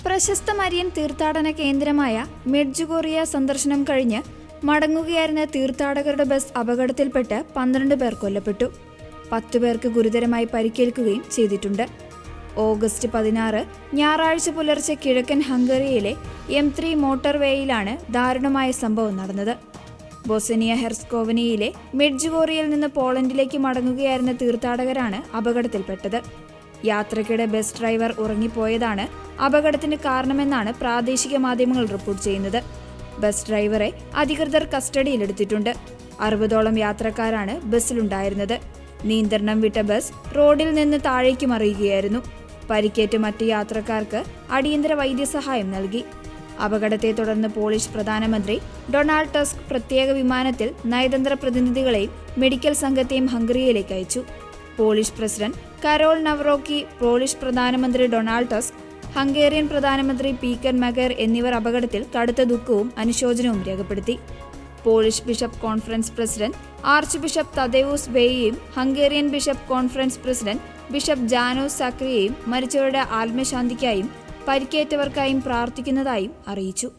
പ്രശസ്ത മരിയൻ തീർത്ഥാടന കേന്ദ്രമായ മെഡ്ജുഗോറിയ സന്ദർശനം കഴിഞ്ഞ് മടങ്ങുകയായിരുന്ന തീർത്ഥാടകരുടെ ബസ് അപകടത്തിൽപ്പെട്ട് 12 പേർ കൊല്ലപ്പെട്ടു. 10 പേർക്ക് ഗുരുതരമായി പരിക്കേൽക്കുകയും ചെയ്തിട്ടുണ്ട്. ഓഗസ്റ്റ് 16 ഞായറാഴ്ച പുലർച്ചെ കിഴക്കൻ ഹംഗറിയിലെ M3 മോട്ടോർവേയിലാണ് ദാരുണമായ സംഭവം നടന്നത്. ബോസ്നിയ ഹെർസ്കോവനിയയിലെ മെഡ്ജുഗോറിയയിൽ നിന്ന് പോളണ്ടിലേക്ക് മടങ്ങുകയായിരുന്ന തീർത്ഥാടകരാണ് അപകടത്തിൽപ്പെട്ടത്. യാത്രക്കിടെ ബസ് ഡ്രൈവർ ഉറങ്ങിപ്പോയതാണ് അപകടത്തിന് കാരണമെന്നാണ് പ്രാദേശിക മാധ്യമങ്ങൾ റിപ്പോർട്ട് ചെയ്യുന്നത്. ബസ് ഡ്രൈവറെ അധികൃതർ കസ്റ്റഡിയിലെടുത്തിട്ടുണ്ട്. 60ഓളം യാത്രക്കാരാണ് ബസ്സിലുണ്ടായിരുന്നത്. നിയന്ത്രണം വിട്ട ബസ് റോഡിൽ നിന്ന് താഴേക്ക് മറിയുകയായിരുന്നു. പരിക്കേറ്റ മറ്റ് യാത്രക്കാർക്ക് അടിയന്തര വൈദ്യസഹായം നൽകി. അപകടത്തെ തുടർന്ന് പോളിഷ് പ്രധാനമന്ത്രി ഡൊണാൾഡ് ടസ്ക് പ്രത്യേക വിമാനത്തിൽ നയതന്ത്ര പ്രതിനിധികളെയും മെഡിക്കൽ സംഘത്തെയും ഹംഗറിയിലേക്ക് അയച്ചു. Polish president Karol Nawrocki, Polish പ്രധാനമന്ത്രി ഡൊണാൾഡ് ടസ്ക്, ഹംഗേറിയൻ പ്രധാനമന്ത്രി പീറ്റർ മഗർ എന്നിവർ അപകടത്തിൽ കടുത്ത ദുഃഖവും അനുശോചനവും രേഖപ്പെടുത്തി. Polish bishop conference president archbishop Tadeusz ബേയിയും Hungarian bishop conference president bishop Janos സാക്രിയയും മരിച്ചവരുടെ ആത്മശാന്തിക്കായും പരിക്കേറ്റവർക്കായും പ്രാർത്ഥിക്കുന്നതായും അറിയിച്ചു.